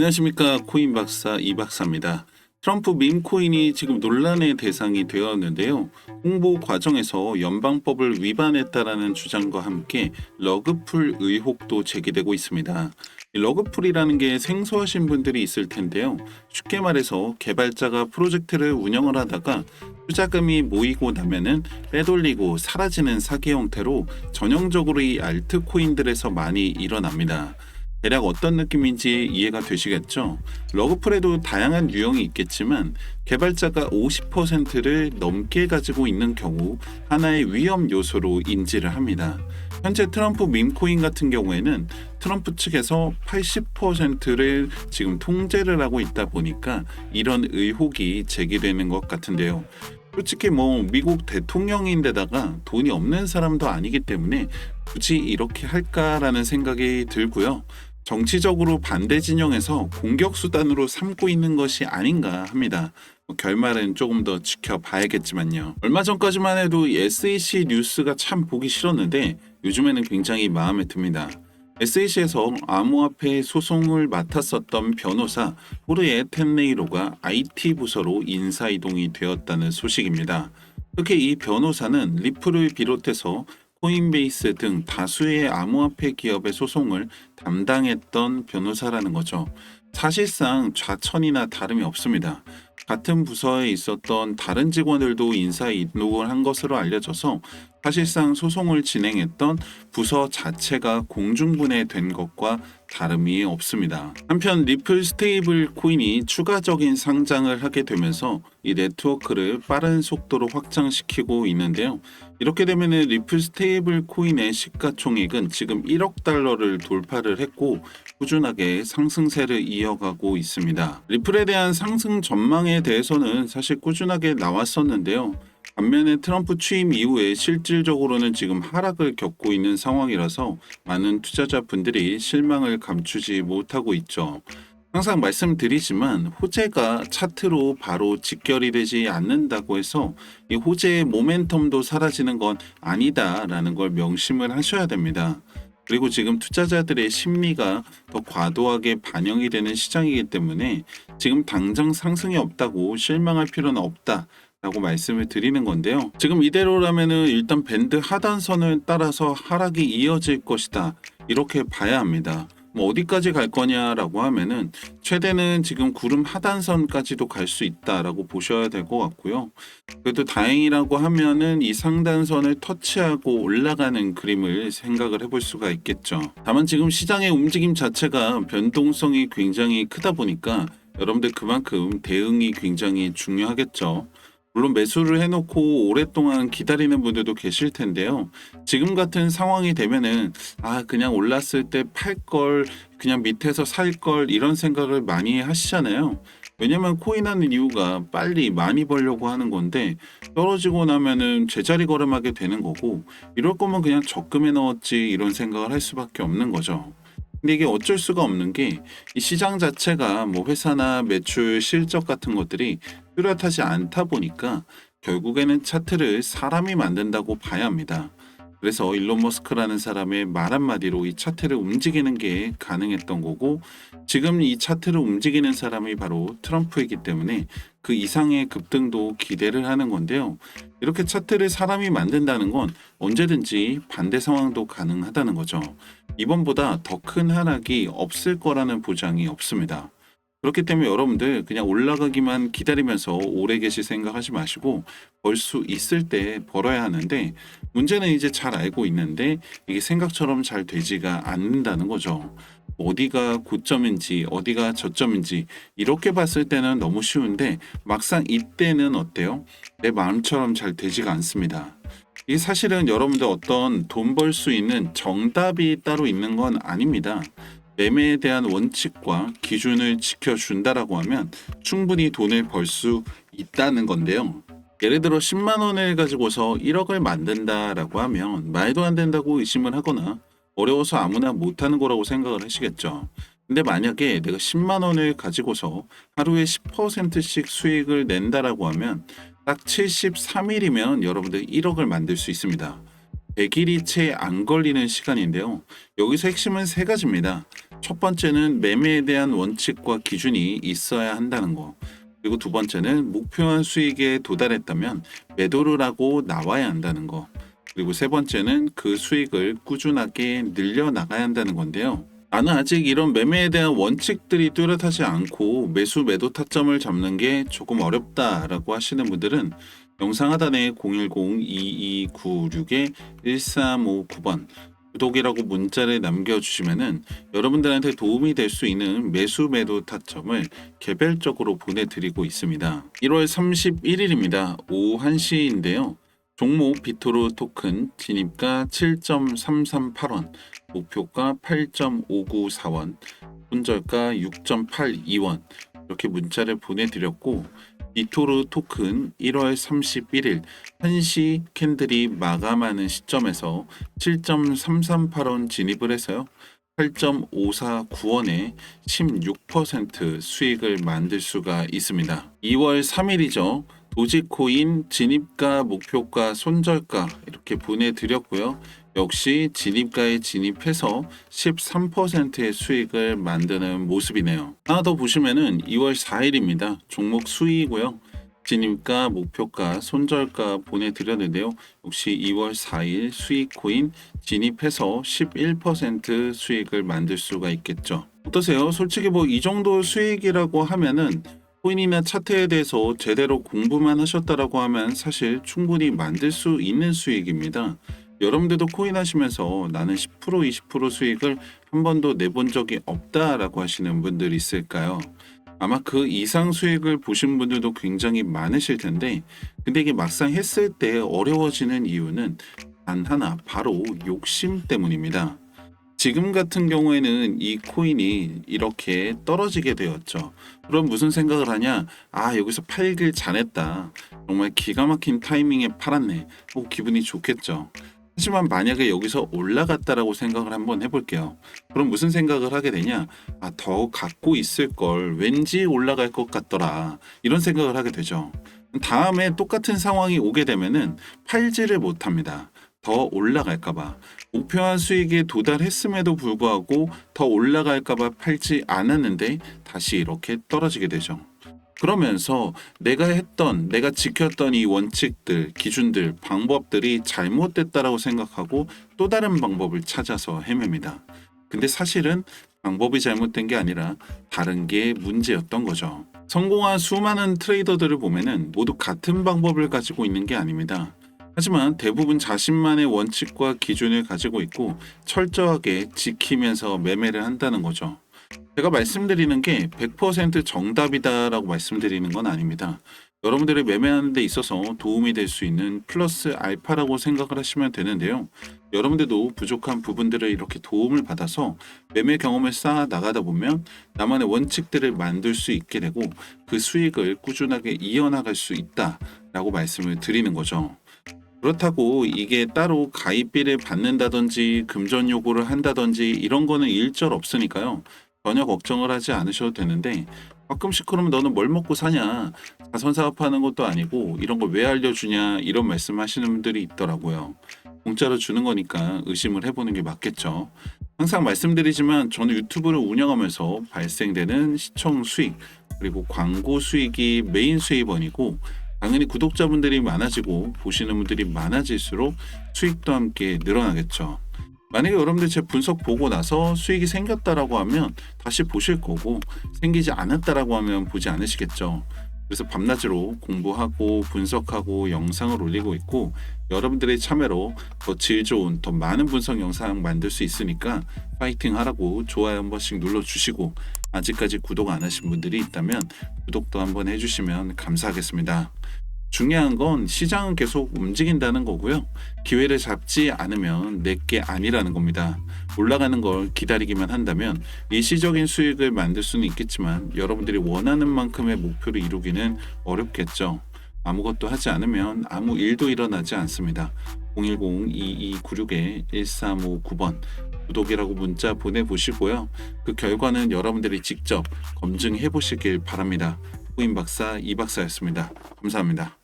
안녕하십니까. 코인 박사 이 박사입니다. 트럼프 밈 코인이 지금 논란의 대상이 되었는데요. 홍보 과정에서 연방법을 위반했다라는 주장과 함께 러그풀 의혹도 제기되고 있습니다. 이 러그풀이라는 게 생소하신 분들이 있을 텐데요. 쉽게 말해서 개발자가 프로젝트를 운영을 하다가 투자금이 모이고 나면은 빼돌리고 사라지는 사기 형태로 전형적으로 이 알트코인들에서 많이 일어납니다. 대략 어떤 느낌인지 이해가 되시겠죠? 러그풀에도 다양한 유형이 있겠지만 개발자가 50%를 넘게 가지고 있는 경우 하나의 위험 요소로 인지를 합니다. 현재 트럼프 밈코인 같은 경우에는 트럼프 측에서 80%를 지금 통제를 하고 있다 보니까 이런 의혹이 제기되는 것 같은데요. 솔직히 미국 대통령인데다가 돈이 없는 사람도 아니기 때문에 굳이 이렇게 할까라는 생각이 들고요. 정치적으로 반대 진영에서 공격 수단으로 삼고 있는 것이 아닌가 합니다. 결말은 조금 더 지켜봐야겠지만요. 얼마 전까지만 해도 이 SEC 뉴스가 참 보기 싫었는데 요즘에는 굉장히 마음에 듭니다. SEC에서 암호화폐 소송을 맡았었던 변호사 호르에 텐네이로가 IT 부서로 인사이동이 되었다는 소식입니다. 특히 이 변호사는 리플을 비롯해서 코인베이스 등 다수의 암호화폐 기업의 소송을 담당했던 변호사라는 거죠. 사실상 좌천이나 다름이 없습니다. 같은 부서에 있었던 다른 직원들도 인사 이동을 한 것으로 알려져서 사실상 소송을 진행했던 부서 자체가 공중분해된 것과 다름이 없습니다. 한편 리플 스테이블 코인이 추가적인 상장을 하게 되면서 이 네트워크를 빠른 속도로 확장시키고 있는데요. 이렇게 되면 리플 스테이블 코인의 시가총액은 지금 1억 달러를 돌파를 했고 꾸준하게 상승세를 이어가고 있습니다. 리플에 대한 상승 전망에 대해서는 사실 꾸준하게 나왔었는데요. 반면에 트럼프 취임 이후에 실질적으로는 지금 하락을 겪고 있는 상황이라서 많은 투자자분들이 실망을 감추지 못하고 있죠. 항상 말씀드리지만 호재가 차트로 바로 직결이 되지 않는다고 해서 이 호재의 모멘텀도 사라지는 건 아니다라는 걸 명심을 하셔야 됩니다. 그리고 지금 투자자들의 심리가 더 과도하게 반영이 되는 시장이기 때문에 지금 당장 상승이 없다고 실망할 필요는 없다. 라고 말씀을 드리는 건데요. 지금 이대로라면은 일단 밴드 하단선을 따라서 하락이 이어질 것이다. 이렇게 봐야 합니다. 어디까지 갈 거냐라고 하면은 최대는 지금 구름 하단선까지도 갈 수 있다라고 보셔야 될 것 같고요. 그래도 다행이라고 하면은 이 상단선을 터치하고 올라가는 그림을 생각을 해볼 수가 있겠죠. 다만 지금 시장의 움직임 자체가 변동성이 굉장히 크다 보니까 여러분들 그만큼 대응이 굉장히 중요하겠죠. 물론 매수를 해놓고 오랫동안 기다리는 분들도 계실 텐데요. 지금 같은 상황이 되면은 그냥 올랐을 때 팔 걸, 그냥 밑에서 살 걸 이런 생각을 많이 하시잖아요. 왜냐면 코인하는 이유가 빨리 많이 벌려고 하는 건데 떨어지고 나면은 제자리 걸음하게 되는 거고 이럴 거면 그냥 적금에 넣었지 이런 생각을 할 수밖에 없는 거죠. 근데 이게 어쩔 수가 없는 게 이 시장 자체가 회사나 매출 실적 같은 것들이 뚜렷하지 않다 보니까 결국에는 차트를 사람이 만든다고 봐야 합니다. 그래서 일론 머스크라는 사람의 말 한마디로 이 차트를 움직이는 게 가능했던 거고 지금 이 차트를 움직이는 사람이 바로 트럼프이기 때문에 그 이상의 급등도 기대를 하는 건데요. 이렇게 차트를 사람이 만든다는 건 언제든지 반대 상황도 가능하다는 거죠. 이번보다 더 큰 하락이 없을 거라는 보장이 없습니다. 그렇기 때문에 여러분들 그냥 올라가기만 기다리면서 오래 계실 생각하지 마시고 벌 수 있을 때 벌어야 하는데 문제는 이제 잘 알고 있는데 이게 생각처럼 잘 되지가 않는다는 거죠. 어디가 고점인지 어디가 저점인지 이렇게 봤을 때는 너무 쉬운데 막상 이때는 어때요? 내 마음처럼 잘 되지가 않습니다. 이게 사실은 여러분들 어떤 돈 벌 수 있는 정답이 따로 있는 건 아닙니다. 매매에 대한 원칙과 기준을 지켜준다라고 하면 충분히 돈을 벌 수 있다는 건데요. 예를 들어 10만 원을 가지고서 1억을 만든다라고 하면 말도 안 된다고 의심을 하거나 어려워서 아무나 못하는 거라고 생각을 하시겠죠. 근데 만약에 내가 10만 원을 가지고서 하루에 10%씩 수익을 낸다라고 하면 딱 73일이면 여러분들 1억을 만들 수 있습니다. 100일이 채 안 걸리는 시간인데요. 여기서 핵심은 세 가지입니다. 첫 번째는 매매에 대한 원칙과 기준이 있어야 한다는 거. 그리고 두 번째는 목표한 수익에 도달했다면 매도를 하고 나와야 한다는 거. 그리고 세 번째는 그 수익을 꾸준하게 늘려나가야 한다는 건데요. 나는 아직 이런 매매에 대한 원칙들이 뚜렷하지 않고 매수 매도 타점을 잡는 게 조금 어렵다라고 하시는 분들은 영상 하단에 010-2296-1359번 구독이라고 문자를 남겨주시면은 여러분들한테 도움이 될 수 있는 매수 매도 타점을 개별적으로 보내드리고 있습니다. 1월 31일입니다. 오후 1시인데요. 종목 비토르 토큰 진입가 7.338원, 목표가 8.594원, 손절가 6.82원 이렇게 문자를 보내드렸고 비토르 토큰 1월 31일 1시 캔들이 마감하는 시점에서 7.338원 진입을 해서요. 8.549원에 16% 수익을 만들 수가 있습니다. 2월 3일이죠. 도지코인 진입가, 목표가, 손절가 이렇게 보내드렸고요. 역시 진입가에 진입해서 13%의 수익을 만드는 모습이네요. 하나 더 보시면은 2월 4일입니다. 종목 수익이고요. 진입가, 목표가, 손절가 보내드렸는데요. 역시 2월 4일 수익 코인 진입해서 11% 수익을 만들 수가 있겠죠. 어떠세요? 솔직히 뭐 이 정도 수익이라고 하면은 코인이나 차트에 대해서 제대로 공부만 하셨다라고 하면 사실 충분히 만들 수 있는 수익입니다. 여러분들도 코인 하시면서 나는 10% 20% 수익을 한 번도 내본 적이 없다라고 하시는 분들 있을까요? 아마 그 이상 수익을 보신 분들도 굉장히 많으실 텐데 근데 이게 막상 했을 때 어려워지는 이유는 단 하나, 바로 욕심 때문입니다. 지금 같은 경우에는 이 코인이 이렇게 떨어지게 되었죠. 그럼 무슨 생각을 하냐? 아, 여기서 팔길 잘했다. 정말 기가 막힌 타이밍에 팔았네. 기분이 좋겠죠. 하지만 만약에 여기서 올라갔다라고 생각을 한번 해볼게요. 그럼 무슨 생각을 하게 되냐? 아, 더 갖고 있을 걸, 왠지 올라갈 것 같더라. 이런 생각을 하게 되죠. 다음에 똑같은 상황이 오게 되면은 팔지를 못합니다. 더 올라갈까봐. 목표한 수익에 도달했음에도 불구하고 더 올라갈까봐 팔지 않았는데 다시 이렇게 떨어지게 되죠. 그러면서 내가 지켰던 이 원칙들, 기준들, 방법들이 잘못됐다라고 생각하고 또 다른 방법을 찾아서 헤맵니다. 근데 사실은 방법이 잘못된 게 아니라 다른 게 문제였던 거죠. 성공한 수많은 트레이더들을 보면은 모두 같은 방법을 가지고 있는 게 아닙니다. 하지만 대부분 자신만의 원칙과 기준을 가지고 있고 철저하게 지키면서 매매를 한다는 거죠. 제가 말씀드리는 게 100% 정답이다라고 말씀드리는 건 아닙니다. 여러분들이 매매하는 데 있어서 도움이 될 수 있는 플러스 알파라고 생각을 하시면 되는데요. 여러분들도 부족한 부분들을 이렇게 도움을 받아서 매매 경험을 쌓아 나가다 보면 나만의 원칙들을 만들 수 있게 되고 그 수익을 꾸준하게 이어나갈 수 있다라고 말씀을 드리는 거죠. 그렇다고 이게 따로 가입비를 받는다든지 금전 요구를 한다든지 이런 거는 일절 없으니까요. 전혀 걱정을 하지 않으셔도 되는데 가끔씩 그러면 너는 뭘 먹고 사냐? 자선 사업하는 것도 아니고 이런 걸 왜 알려주냐? 이런 말씀하시는 분들이 있더라고요. 공짜로 주는 거니까 의심을 해보는 게 맞겠죠. 항상 말씀드리지만 저는 유튜브를 운영하면서 발생되는 시청 수익 그리고 광고 수익이 메인 수입원이고 당연히 구독자분들이 많아지고 보시는 분들이 많아질수록 수익도 함께 늘어나겠죠. 만약에 여러분들 제 분석 보고 나서 수익이 생겼다라고 하면 다시 보실 거고 생기지 않았다라고 하면 보지 않으시겠죠. 그래서 밤낮으로 공부하고 분석하고 영상을 올리고 있고 여러분들의 참여로 더 질 좋은 더 많은 분석 영상 만들 수 있으니까 파이팅 하라고 좋아요 한 번씩 눌러주시고 아직까지 구독 안 하신 분들이 있다면 구독도 한번 해주시면 감사하겠습니다. 중요한 건 시장은 계속 움직인다는 거고요. 기회를 잡지 않으면 내게 아니라는 겁니다. 올라가는 걸 기다리기만 한다면 일시적인 수익을 만들 수는 있겠지만 여러분들이 원하는 만큼의 목표를 이루기는 어렵겠죠. 아무것도 하지 않으면 아무 일도 일어나지 않습니다. 010-2296-1359번 구독이라고 문자 보내보시고요. 그 결과는 여러분들이 직접 검증해 보시길 바랍니다. 코인 박사 이 박사였습니다. 감사합니다.